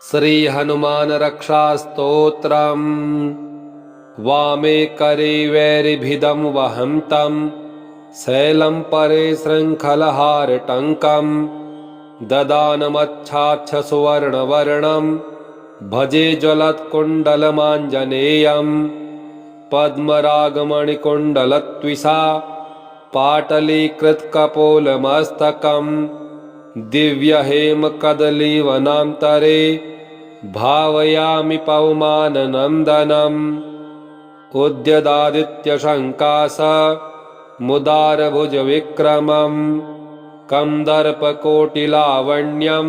श्री हनुमान रक्षा स्तोत्रम्। वामे करे वैरिभिदं वहन्तं शैलं परे शृङ्खलहारटङ्कं ददानमच्छाच्छसुवर्णवर्णं भजे ज्वलत्कुण्डलमाञ्जनेयं पद्मरागमणिकुण्डलत्विषा पाटलीकृतकपोलमस्तकम् दिव्यहेमकदलीवनान्तरे भावयामि पवमाननन्दनम् उद्यदादित्यशङ्कासमुदारभुजविक्रमम् कन्दर्पकोटिलावण्यं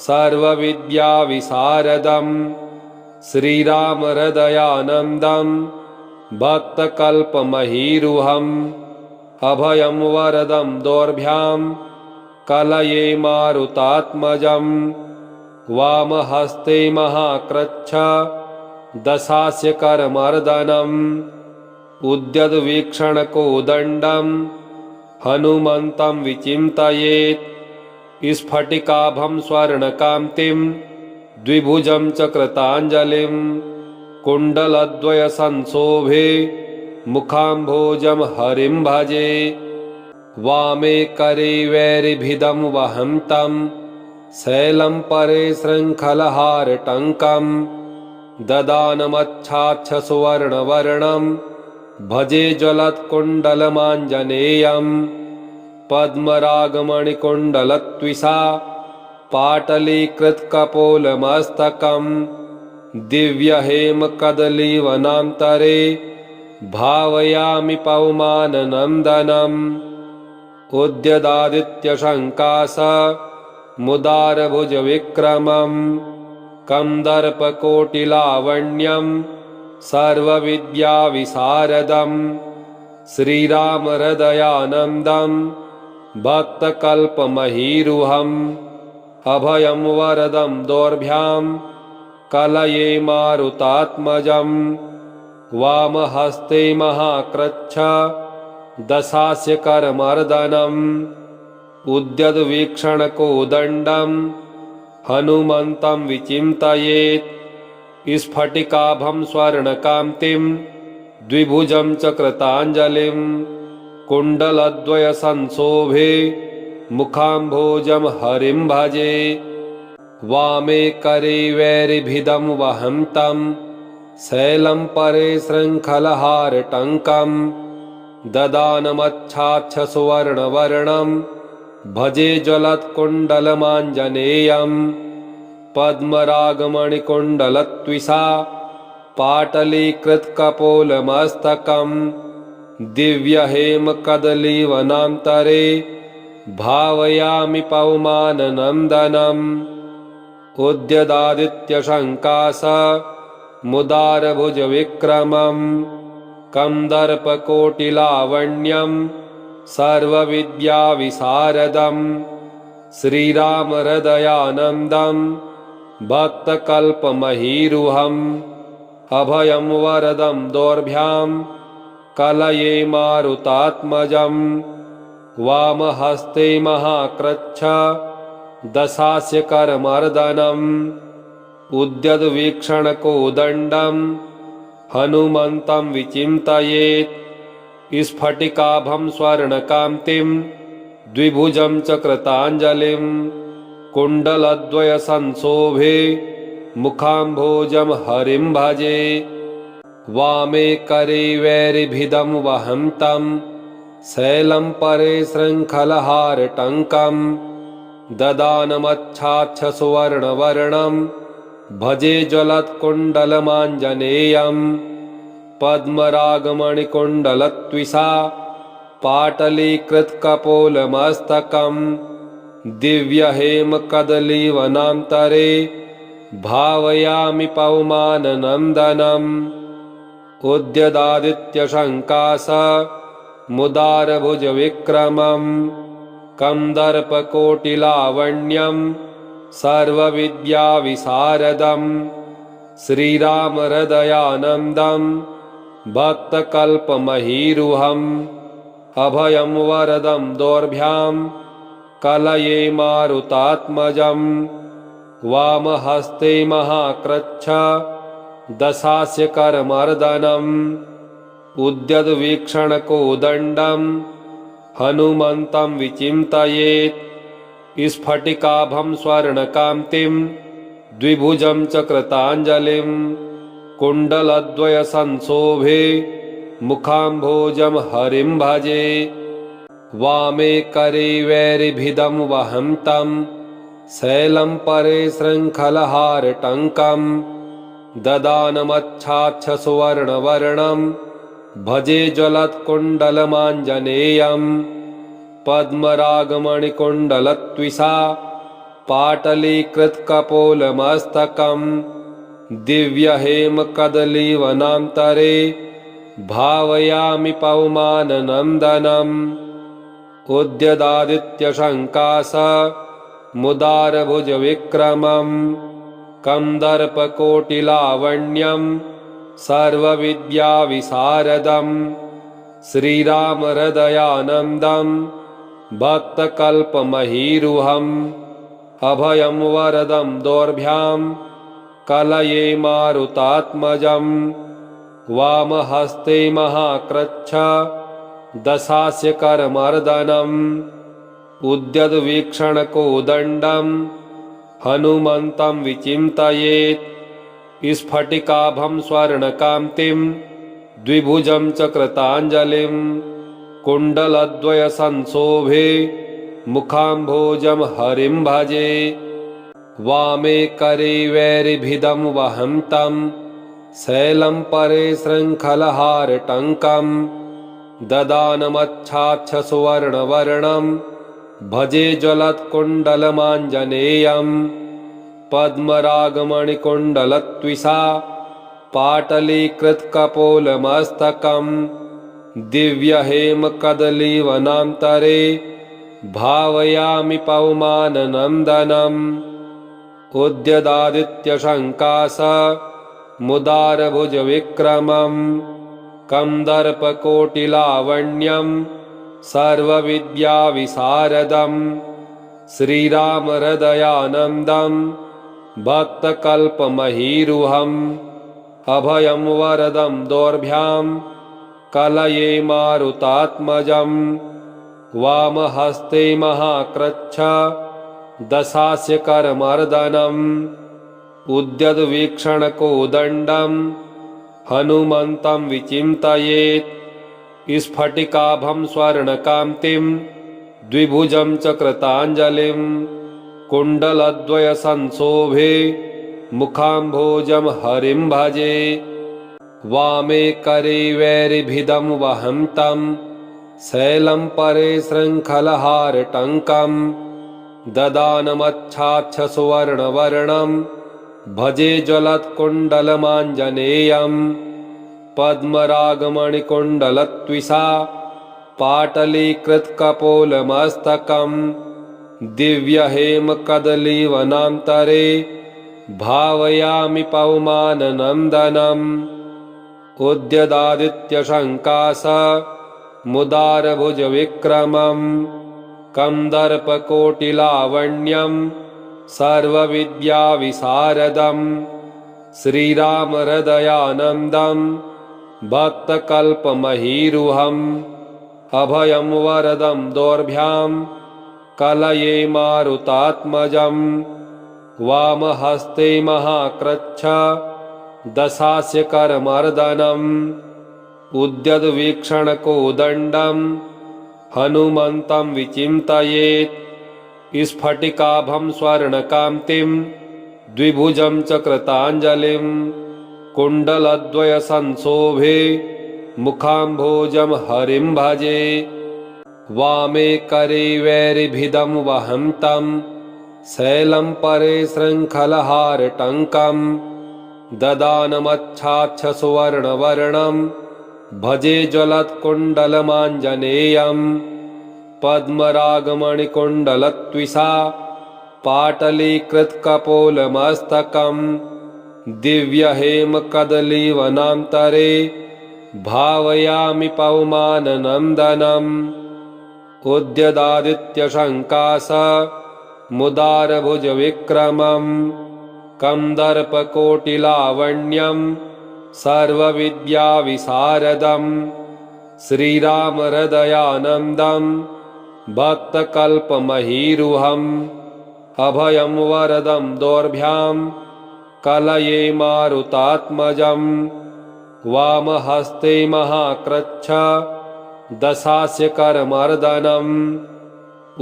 सर्वविद्याविशारदम् श्रीरामहृदयानन्दं भक्तकल्पमहीरुहम् अभयं वरदं दोर्भ्यां कलये मारुतात्मजं वामहस्ते महाकृच्छ दशास्य करमर्दनम् उद्यद्वीक्षणकोदण्डं हनुमन्तं विचिन्तयेत् स्फटिकाभं स्वर्णकान्तिं द्विभुजं च कृताञ्जलिं कुण्डलद्वयसंशोभे मुखाम्भोजं हरिं भजे वामे करे वैरिभिदं वहन्तं शैलं परे शृङ्खलहारटङ्कं ददानमच्छाच्छसुवर्णवर्णं भजे ज्वलत्कुण्डलमाञ्जनेयं पद्मरागमणिकुण्डलत्विषा पाटलीकृतकपोलमस्तकं दिव्यहेमकदलीवनान्तरे भावयामि पवमाननन्दनम् उद्यदादित्यशङ्कासमुदारभुजविक्रमम् कन्दर्पकोटिलावण्यं सर्वविद्याविशारदम् श्रीरामहृदयानन्दं भक्तकल्पमहीरुहम् अभयं वरदं दोर्भ्यां कलये मारुतात्मजम् वामहस्ते महाकृच्छ दशास्य करमर्दनम् उद्यद्वीक्षणकोदण्डं हनुमन्तं विचिन्तयेत् स्फटिकाभं स्वर्णकान्तिं द्विभुजं च कृताञ्जलिं कुण्डलद्वयसंशोभे मुखाम्भोजं हरिं भजे वामे करे वैरिभिदं वहन्तं शैलं परे शृङ्खलहारटङ्कं ददानमच्छाच्छसुवर्णवर्णं भजे ज्वलत्कुण्डलमाञ्जनेयं पद्मरागमणिकुण्डलत्विषा पाटलीकृतकपोलमस्तकं दिव्यहेमकदलीवनान्तरे भावयामि पवमाननन्दनम् उद्यदादित्यशङ्कासमुदारभुजविक्रमम् कन्दर्पकोटिलावण्यं सर्वविद्याविशारदम् श्रीरामहृदयानन्दं भक्तकल्पमहीरुहम् अभयं वरदं दोर्भ्यां कलये मारुतात्मजं वामहस्ते महाकृच्छ दशास्य करमर्दनम् उद्यद्वीक्षणकोदण्डं हनुमन्तं विचिन्तयेत् स्फटिकाभं स्वर्णकान्तिं द्विभुजं च कृताञ्जलिं कुण्डलद्वयसंशोभे मुखाम्भोजं हरिं भजे वामे करे वैरिभिदं वहन्तं शैलं परे शृङ्खलहारटङ्कं ददानमच्छाच्छसुवर्णवर्णं भजे ज्वलत्कुण्डलमाञ्जनेयं पद्मरागमणिकुण्डलत्विषा पाटलीकृतकपोलमस्तकं दिव्यहेमकदलीवनान्तरे भावयामि पवमाननन्दनम् उद्यदादित्यशङ्कासमुदारभुजविक्रमम् कन्दर्पकोटिलावण्यं सर्वविद्याविशारदम् श्रीरामहृदयानन्दं भक्तकल्पमहीरुहम् अभयं वरदं दोर्भ्यां कलये मारुतात्मजं वामहस्ते महाकृच्छ दशास्य करमर्दनम् उद्यद्वीक्षणकोदण्डम् हनुमन्तं विचिन्तयेत् स्फटिकाभं स्वर्णकान्तिं द्विभुजं च कृताञ्जलिं कुण्डलद्वयसंशोभे मुखाम्भोजं हरिं भजे वामे करे वैरिभिदं वहन्तं शैलं परे शृङ्खलहारटङ्कं ददानमच्छाच्छसुवर्णवर्णं भजे ज्वलत्कुण्डलमाञ्जनेयम् पद्मरागमणिकुण्डलत्विषा पाटलीकृतकपोलमस्तकम् दिव्यहेमकदलीवनान्तरे भावयामि पवमाननन्दनम् उद्यदादित्यशङ्कास मुदारभुजविक्रमम् कन्दर्पकोटिलावण्यं सर्वविद्याविशारदम् श्रीरामहृदयानन्दं भक्तकल्पमहीरुहम् अभयं वरदं दोर्भ्यां कलये मारुतात्मजं वामहस्ते महाकृच्छ दशास्य करमर्दनम् उद्यद्वीक्षणकोदण्डं हनुमन्तं विचिन्तयेत् स्फटिकाभं स्वर्णकान्तिं द्विभुजं च कृताञ्जलिं कुण्डलद्वयसंशोभे मुखाम्भोजं हरिं भजे वामे करे वैरिभिदं वहन्तं शैलं परे शृङ्खलहारटङ्कं ददानमच्छाच्छसुवर्णवर्णं भजे ज्वलत्कुण्डलमाञ्जनेयम् पद्मरागमणिकुण्डलत्विषा पाटलीकृतकपोलमस्तकम् दिव्यहेमकदलीवनान्तरे भावयामि पवमाननन्दनम् उद्यदादित्यशङ्कास मुदारभुजविक्रमम् कन्दर्पकोटिलावण्यं सर्वविद्याविशारदम् श्रीरामहृदयानन्दं भक्तकल्पमहीरुहम् अभयं वरदं दोर्भ्यां कलये मारुतात्मजं वामहस्ते महाकृच्छ दशास्य करमर्दनम् उद्यद्वीक्षणकोदण्डं हनुमन्तं विचिन्तयेत् स्फटिकाभं स्वर्णकान्तिं द्विभुजं च कृताञ्जलिं कुण्डलद्वयसंशोभे मुखाम्भोजं हरिं भजे वामे करे वैरिभिदं वहन्तं शैलं परे शृङ्खलहारटङ्कं ददानमच्छाच्छसुवर्णवर्णं भजे ज्वलत्कुण्डलमाञ्जनेयम् पद्मरागमणिकुण्डलत्विषा पाटलीकृतकपोलमस्तकम् दिव्यहेमकदलीवनान्तरे भावयामि पवमाननन्दनम् उद्यदादित्यशङ्कास मुदारभुजविक्रमम् कन्दर्पकोटिलावण्यं सर्वविद्याविशारदम् श्रीरामहृदयानन्दं भक्तकल्पमहीरुहम् अभयं वरदं दोर्भ्यां कलये मारुतात्मजं वामहस्ते महाकृच्छ दशास्य करमर्दनम् उद्यद्वीक्षणकोदण्डं हनुमन्तं विचिन्तयेत् स्फटिकाभं स्वर्णकान्तिं द्विभुजं च कृताञ्जलिं कुण्डलद्वयसंशोभे मुखाम्भोजं हरिं भजे वामे करे वैरिभिदं वहन्तं शैलं परे शृङ्खलहारटङ्कं ददानमच्छाच्छसुवर्णवर्णं भजे ज्वलत्कुण्डलमाञ्जनेयम् पद्मरागमणिकुण्डलत्विषा पाटलीकृतकपोलमस्तकम् दिव्यहेमकदलीवनान्तरे भावयामि पवमाननन्दनम् उद्यदादित्यशङ्कास मुदारभुजविक्रमं कन्दर्पकोटिलावण्यं सर्वविद्याविशारदं श्रीरामहृदयानन्दं भक्तकल्पमहीरुहम् अभयं वरदं दोर्भ्यां कलये मारुतात्मजं वामहस्ते महाकृच्छ दशास्य करमर्दनम्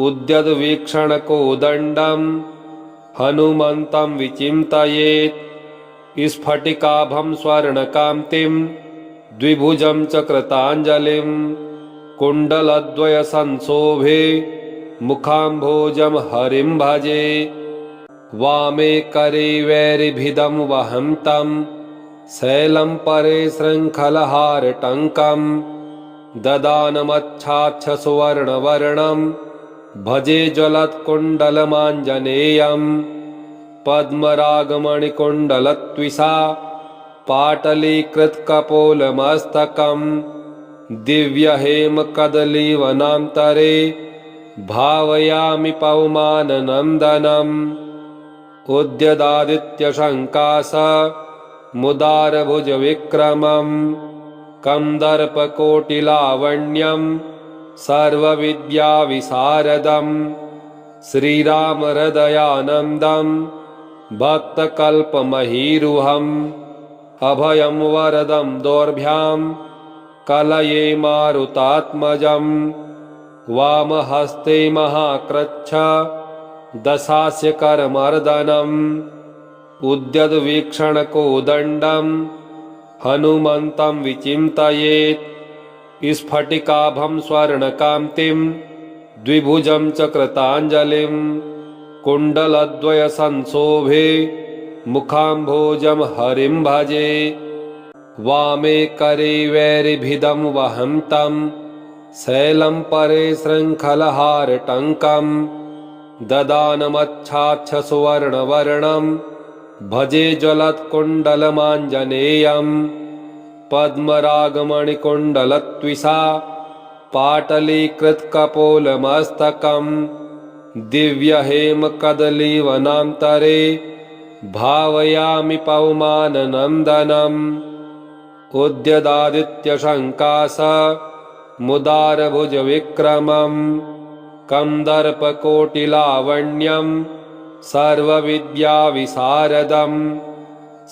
उद्यद्वीक्षणकोदण्डं हनुमन्तं विचिन्तयेत् स्फटिकाभं स्वर्णकान्तिं द्विभुजं च कृताञ्जलिं कुण्डलद्वयसंशोभे मुखाम्भोजं हरिं भजे वामे करे वैरिभिदं वहन्तं शैलं परे शृङ्खलहारटङ्कं ददानमच्छाच्छसुवर्णवर्णं भजे ज्वलत्कुण्डलमाञ्जनेयं पद्मरागमणिकुण्डलत्विषा पाटलीकृतकपोलमस्तकं दिव्यहेमकदलीवनान्तरे भावयामि पवमाननन्दनम् उद्यदादित्यशङ्कास मुदारभुजविक्रमं कन्दर्पकोटिलावण्यं सर्वविद्याविशारदं श्रीरामहृदयानन्दं भक्तकल्पमहीरुहम् अभयं वरदं दोर्भ्यां कलये मारुतात्मजं वामहस्ते महाकृच्छ दशास्य करमर्दनम् उद्यद्वीक्षणकोदण्डं हनुमन्तं विचिन्तयेत् स्फटिकाभं स्वर्णकान्तिं द्विभुजं च कृताञ्जलिं कुण्डलद्वयसंशोभे मुखाम्भोजं हरिं भजे वामे करे वैरिभिदं वहन्तं शैलं परे शृङ्खलहारटङ्कं ददानमच्छाच्छसुवर्णवर्णं भजे ज्वलत्कुण्डलमाञ्जनेयं पद्मरागमणिकुण्डलत्विषा पाटलीकृतकपोलमस्तकं दिव्यहेमकदलीवनान्तरे भावयामि पवमाननन्दनम् उद्यदादित्यशङ्कास मुदारभुजविक्रमं कन्दर्पकोटिलावण्यं सर्वविद्याविशारदं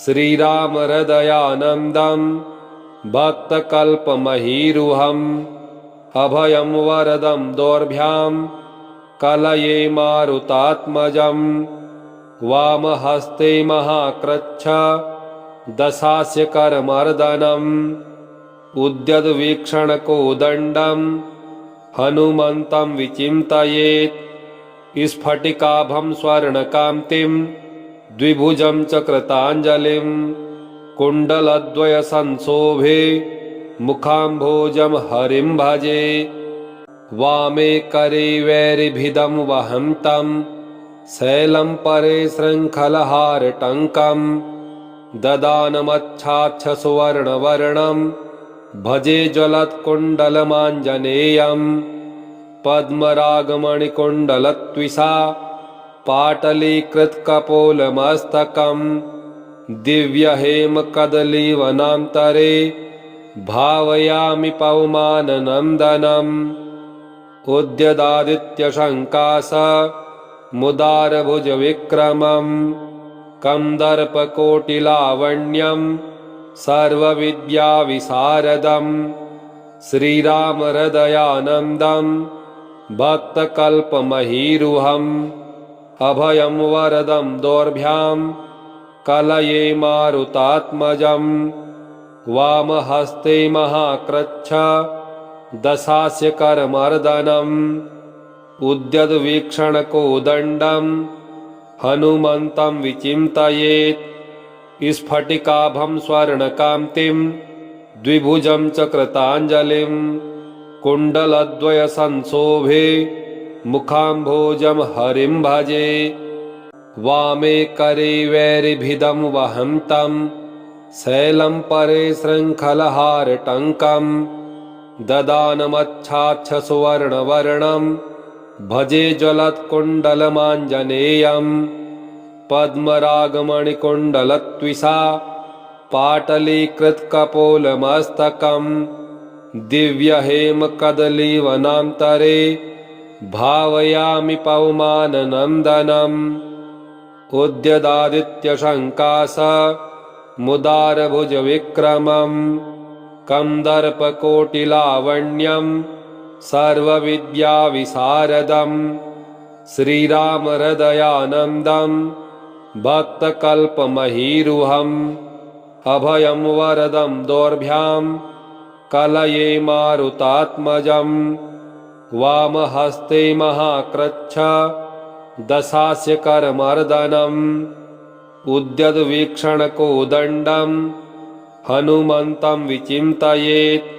श्रीरामहृदयानन्दं भक्तकल्पमहीरुहम् अभयं वरदं दोर्भ्यां कलये मारुतात्मजं वामहस्ते महाकृच्छ दशास्य करमर्दनम् उद्यद्वीक्षणकोदण्डं हनुमन्तं विचिन्तयेत् स्फटिकाभं स्वर्णकान्तिं द्विभुजं च कृताञ्जलिं कुण्डलद्वयसंशोभे मुखाम्भोजं हरिं भजे वामे करे वैरिभिदं वहन्तं शैलं परे शृङ्खलहारटङ्कं ददानमच्छाच्छसुवर्णवर्णं भजे ज्वलत्कुण्डलमाञ्जनेयं पद्मरागमणिकुण्डलत्विषा पाटलीकृतकपोलमस्तकं दिव्यहेमकदलीवनान्तरे भावयामि पवमाननन्दनम् उद्यदादित्यशङ्कास मुदारभुजविक्रमं कन्दर्पकोटिलावण्यं सर्वविद्याविशारदं श्रीरामहृदयानन्दं भक्तकल्पमहीरुहम् अभयं वरदं दोर्भ्यां कलये मारुतात्मजं वामहस्ते महाकृच्छ दशास्य करमर्दनम् उद्यद्वीक्षणकोदण्डं हनुमन्तं विचिन्तयेत् स्फटिकाभं स्वर्णकान्तिं द्विभुजं च कृताञ्जलिं कुण्डलद्वयसंशोभे मुखाम्भोजं हरिं भजे वामे करे वैरिभिदं वहन्तं शैलं परे शृङ्खलहारटङ्कं ददानमच्छाच्छसुवर्णवर्णं भजे ज्वलत्कुण्डलमाञ्जनेयम् पद्मरागमणिकुण्डलत्विषा पाटलीकृतकपोलमस्तकम् दिव्यहेमकदलीवनान्तरे भावयामि पवमाननन्दनम् उद्यदादित्यशङ्कास मुदारभुजविक्रमम् कन्दर्पकोटिलावण्यम् सर्वविद्याविशारदम् श्रीरामहृदयानन्दम् भक्तकल्पमहीरुहम् अभयं वरदं दोर्भ्याम् कलये मारुतात्मजम् वामहस्ते महाकृच्छ दशास्य करमर्दनम् उद्यद्वीक्षणकोदण्डम् हनुमन्तं विचिन्तयेत्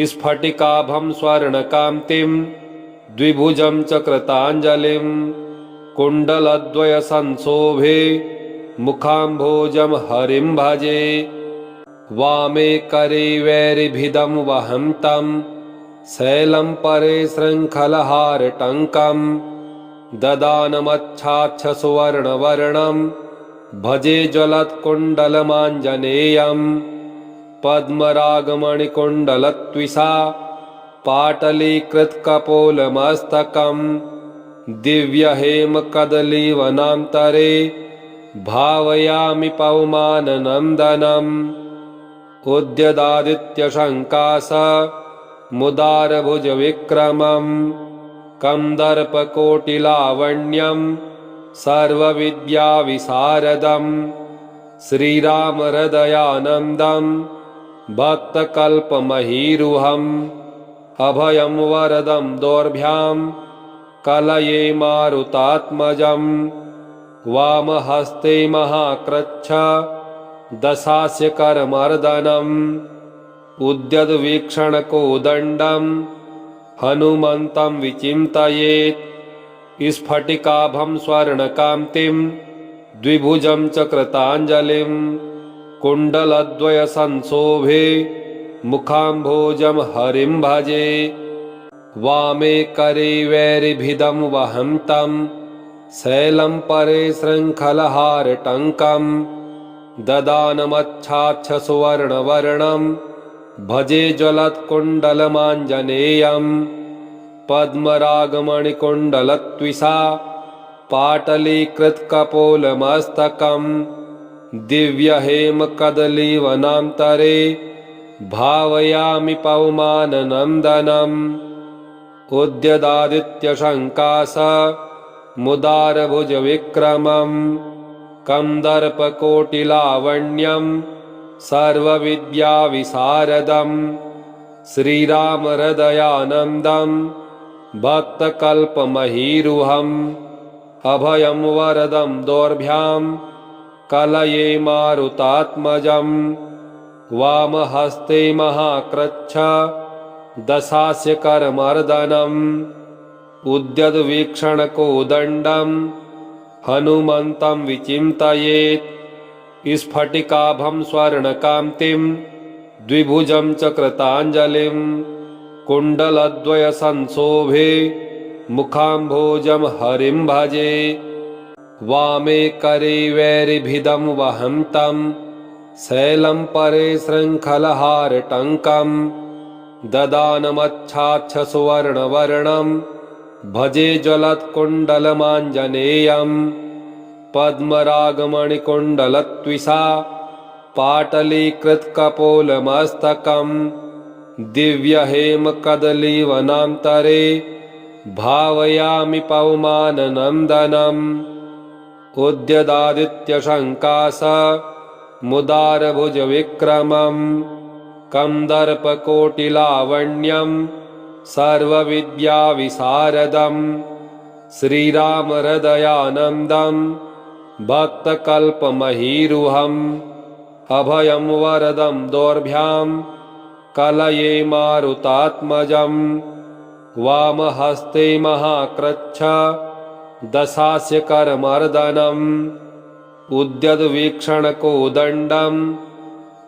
स्फटिकाभं स्वर्णकान्तिं द्विभुजं च कृताञ्जलिं कुण्डलद्वयसंशोभे मुखाम्भोजं हरिं भजे वामे करे वैरिभिदं वहन्तं शैलं परे शृङ्खलहारटङ्कं ददानमच्छाच्छसुवर्णवर्णं भजे ज्वलत्कुण्डलमाञ्जनेयम् पद्मरागमणिकुण्डलत्विषा पाटलीकृतकपोलमस्तकम् दिव्यहेमकदलीवनान्तरे भावयामि पवमाननन्दनम् उद्यदादित्यशङ्कास मुदारभुजविक्रमम् कन्दर्पकोटिलावण्यम् सर्वविद्याविशारदम् श्रीरामहृदयानन्दम् भक्तकल्पमहीरुहम् अभयं वरदं दोर्भ्याम् कलये मारुतात्मजम् वामहस्ते महाकृच्छ दशास्य करमर्दनम् उद्यद्वीक्षणकोदण्डम् हनुमन्तं विचिन्तयेत् स्फटिकाभं स्वर्णकान्तिं द्विभुजं च कृताञ्जलिं कुण्डलद्वयसंशोभे मुखाम्भोजं हरिं भजे वामे करे वैरिभिदं वहन्तं शैलं परे शृङ्खलहारटङ्कम् ददानमच्छाच्छसुवर्णवर्णं भजे ज्वलत्कुण्डलमाञ्जनेयम् पद्मरागमणिकुण्डलत्विषा पाटलीकृतकपोलमस्तकम् दिव्यहेमकदलीवनान्तरे भावयामि पवमाननन्दनम् उद्यदादित्यशङ्कास मुदारभुजविक्रमम् कन्दर्पकोटिलावण्यम् सर्वविद्याविशारदम् श्रीरामहृदयानन्दम् भक्तकल्पमहीरुहम् अभयं वरदं दोर्भ्याम् कलये मारुतात्मजम् वामहस्ते महाकृच्छ दशास्य करमर्दनम् उद्यद्वीक्षणकोदण्डम् हनुमन्तं विचिन्तयेत् स्फटिकाभं स्वर्णकान्तिं द्विभुजं च कृताञ्जलिं कुण्डलद्वयसंशोभे मुखाम्भोजं हरिं भजे वामे करे वैरिभिदं वहन्तं शैलं परे शृङ्खलहारटङ्कं ददानमच्छाच्छसुवर्णवर्णं भजे ज्वलत्कुण्डलमाञ्जनेयम् पद्मरागमणिकुण्डलत्विषा पाटलीकृतकपोलमस्तकम् दिव्यहेमकदलीवनान्तरे भावयामि पवमाननन्दनम् उद्यदादित्यशङ्कास मुदारभुजविक्रमम् कन्दर्पकोटिलावण्यम् सर्वविद्याविशारदम् श्रीरामहृदयानन्दम् भक्तकल्पमहीरुहम् अभयं वरदं दोर्भ्याम् कलये मारुतात्मजम् वामहस्ते महाकृच्छ दशास्य करमर्दनम् उद्यद्वीक्षणकोदण्डम्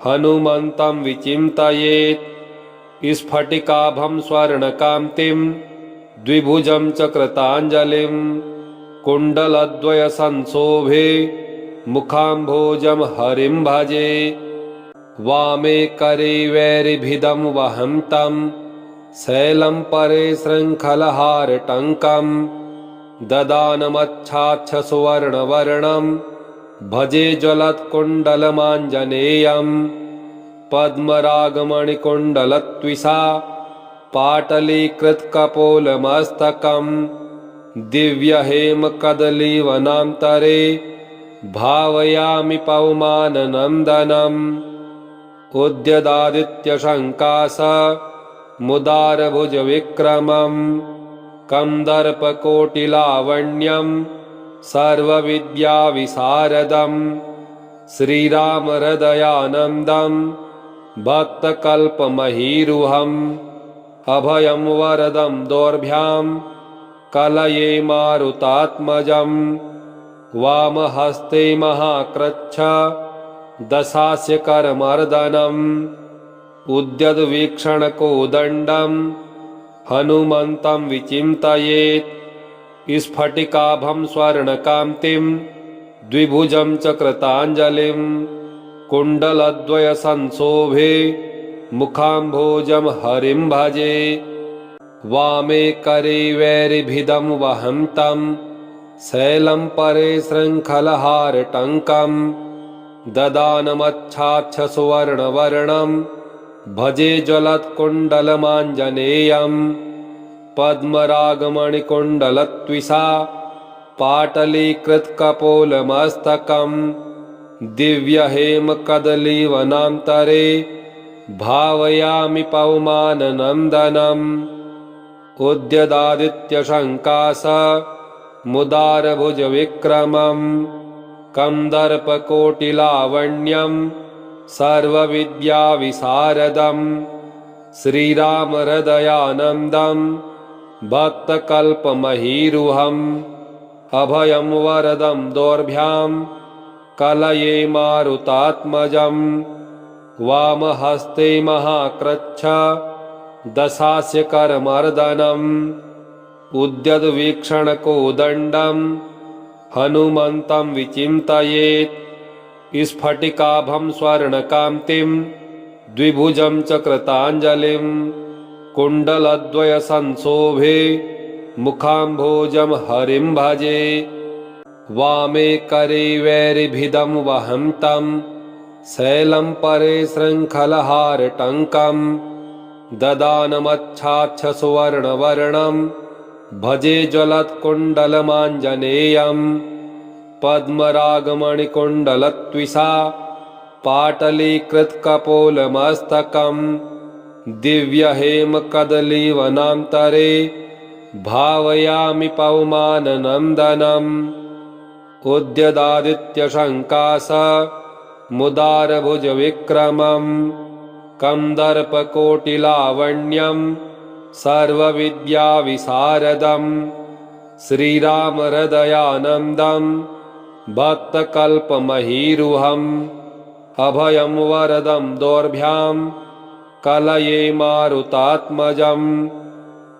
हनुमन्तं विचिन्तयेत् स्फटिकाभं स्वर्णकान्तिं द्विभुजं च कृताञ्जलिं कुण्डलद्वयसंशोभे मुखाम्भोजं हरिं भजे। वामे करे वैरिभिदं वहन्तं शैलं परे शृङ्खलहारटङ्कं ददानमच्छाच्छसुवर्णवर्णं भजे ज्वलत्कुण्डलमाञ्जनेयं। पद्मरागमणिकुण्डलत्विषा पाटलीकृतकपोलमस्तकं दिव्यहेमकदलीवनान्तरे भावयामि पवमाननन्दनम्। उद्यदादित्यशङ्कासमुदारभुजविक्रमं कन्दर्पकोटिलावण्यं सर्वविद्याविशारदं श्रीरामहृदयानन्दं भक्तकल्पमहीरुहम्। अभयं वरदं दोर्भ्यां कलये मारुतात्मजं वामहस्ते महाकृच्छ दशास्य करमर्दनम्। उद्यद्वीक्षणकोदण्डं हनुमन्तं विचिन्तयेत् स्फटिकाभं स्वर्णकान्तिं द्विभुजं च कृताञ्जलिं कुण्डलद्वयसंशोभे मुखाम्भोजं हरिं भजे। वामे करे वैरिभिदं वहन्तं शैलं परे शृङ्खलहारटङ्कं ददानमच्छाच्छसुवर्णवर्णं भजे ज्वलत्कुण्डलमाञ्जनेयं। पद्मरागमणिकुण्डलत्विषा पाटलीकृतकपोलमस्तकं दिव्यहेमकदलीवनान्तरे भावयामि पवमाननन्दनम्। उद्यदादित्यशङ्कासमुदारभुजविक्रमं कन्दर्पकोटिलावण्यं सर्वविद्याविशारदं श्रीरामहृदयानन्दं भक्तकल्पमहीरुहम्। अभयं वरदं दोर्भ्यां कलये मारुतात्मजं वामहस्ते महाकृच्छ दशास्य करमर्दनम्। उद्यद्वीक्षणकोदण्डं हनुमन्तं विचिन्तयेत् स्फटिकाभं स्वर्णकान्तिं द्विभुजं च कृताञ्जलिं कुण्डलद्वयसंशोभे मुखाम्भोजं हरिं भजे। वामे करे वैरिभिदं वहन्तं शैलं परे शृङ्खलहारटङ्कं ददानमच्छाच्छसुवर्णवर्णं भजे ज्वलत्कुण्डलमाञ्जनेयं। पद्मरागमणिकुण्डलत्विषा पाटलीकृतकपोलमस्तकं दिव्यहेमकदलीवनान्तरे भावयामि पवमाननन्दनम्। उद्यदादित्यशङ्कासमुदारभुजविक्रमं कन्दर्पकोटिलावण्यं सर्वविद्याविशारदं श्रीरामहृदयानन्दं भक्तकल्पमहीरुहम्। अभयं वरदं दोर्भ्यां कलये मारुतात्मजं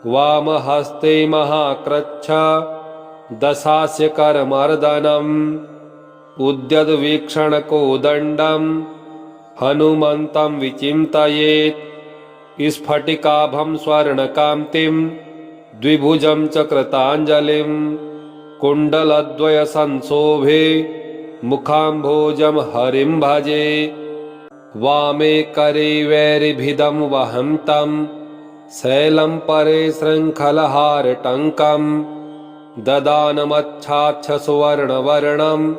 वामहस्ते महाकृच्छ दशास्य करमर्दनम्। उद्यद्वीक्षणकोदण्डं हनुमन्तं विचिन्तयेत् स्फटिकाभं स्वर्णकान्तिं द्विभुजं च कृताञ्जलिं कुण्डलद्वयसंशोभे मुखाम्भोजं हरिं भजे। वामे करे वैरिभिदं वहन्तं शैलं परे शृङ्खलहारटङ्कं ददानमच्छाच्छसुवर्णवर्णं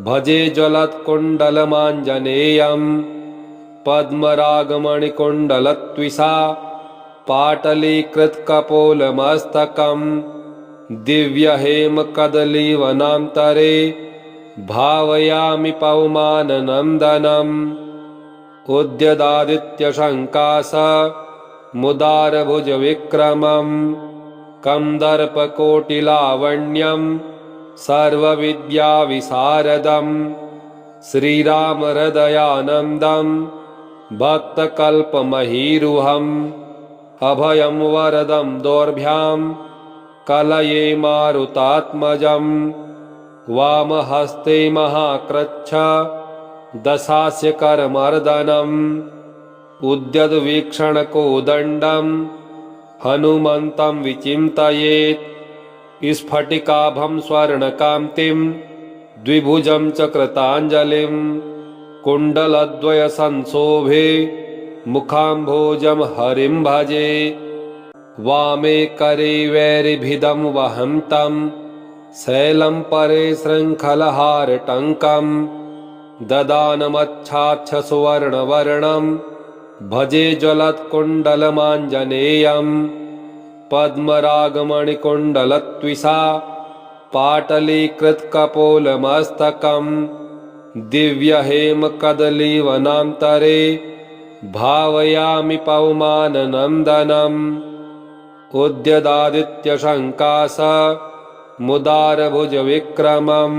भजे ज्वलत्कुण्डलमाञ्जनेयं। पद्मरागमणिकुण्डलत्विषा पाटलीकृतकपोलमस्तकं दिव्यहेमकदलीवनान्तरे भावयामि पवमाननन्दनम्। उद्यदादित्यशङ्कासमुदारभुजविक्रमं कन्दर्पकोटिलावण्यं सर्वविद्याविशारदं श्रीरामहृदयानन्दं भक्तकल्पमहीरुहम्। अभयं वरदं दोर्भ्यां कलये मारुतात्मजम् वामहस्ते महाकृच्छ दशास्य करमर्दनम् उद्यद्वीक्षणकोदण्डम् हनुमन्तं विचिन्तयेत् स्फटिकाभं स्वर्णकान्तिं द्विभुजं च कृताञ्जलिं कुण्डलद्वयसंशोभे मुखाम्भोजं हरिं भजे वामे करे वैरिभिदं वहन्तं शैलं परे शृङ्खलहारटङ्कं ददानमच्छाच्छसुवर्णवर्णं भजे ज्वलत्कुण्डलमाञ्जनेयम् पद्मरागमणिकुण्डलत्विषा पाटलीकृतकपोलमस्तकम् दिव्यहेमकदलीवनान्तरे भावयामि पवमाननन्दनम् उद्यदादित्यशङ्कास मुदारभुजविक्रमम्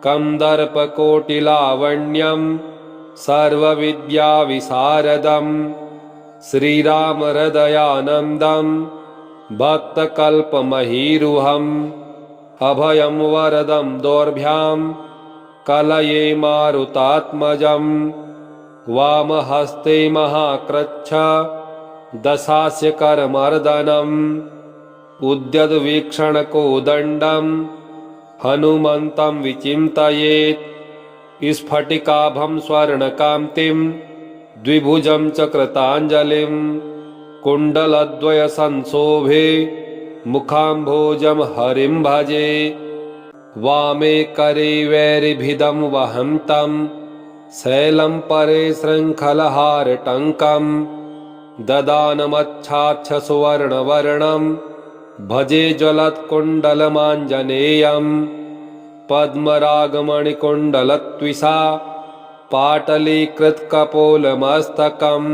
कन्दर्पकोटिलावण्यम् सर्वविद्याविशारदम् श्रीरामहृदयानन्दम् भक्तकल्पमहीरुहम् अभयं वरदं दोर्भ्यां कलये मारुतात्मजम् वामहस्ते महाकृच्छ दशास्य करमर्दनम् उद्यद्वीक्षणकोदण्डम् हनुमन्तं विचिन्तयेत् स्फटिकाभं स्वर्णकान्तिं द्विभुजं च कृताञ्जलिं कुण्डलद्वयसंशोभे मुखाम्भोजं हरिं भजे वामे करे वैरिभिदं वहन्तं शैलं परे शृङ्खलहारटङ्कं ददानमच्छाच्छसुवर्णवर्णं भजे ज्वलत्कुण्डलमाञ्जनेयम् पद्मरागमणिकुण्डलत्विषा पाटलीकृतकपोलमस्तकम्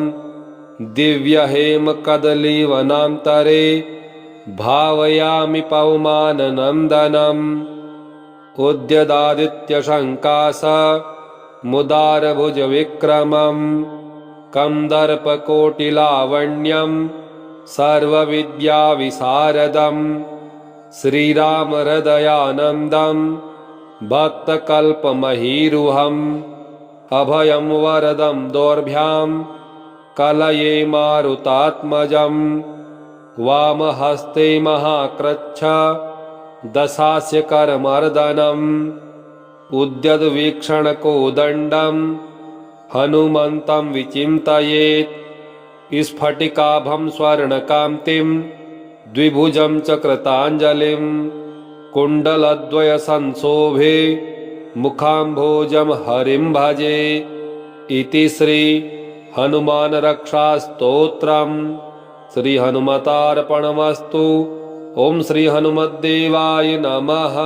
दिव्यहेमकदलीवनान्तरे भावयामि पवमाननन्दनम् उद्यदादित्यशङ्कास मुदारभुजविक्रमम् कन्दर्पकोटिलावण्यम् सर्वविद्याविशारदम् श्रीरामहृदयानन्दम् भक्तकल्पमहीरुहम् अभयं वरदं दोर्भ्यां कलये मारुतात्मजम् वामहस्ते महाकृच्छ दशास्य करमर्दनम् उद्यद्वीक्षणकोदण्डम् हनुमन्तं विचिन्तयेत् स्फटिकाभं स्वर्णकान्तिं द्विभुजं च कृताञ्जलिं कुण्डलद्वयसंशोभे मुखाम्भोजं हरिं भजे इति श्री हनुमानरक्षास्तोत्रम् श्री हनुमतार्पणमस्तु। ओम श्री हनुमद्देवाय नमः।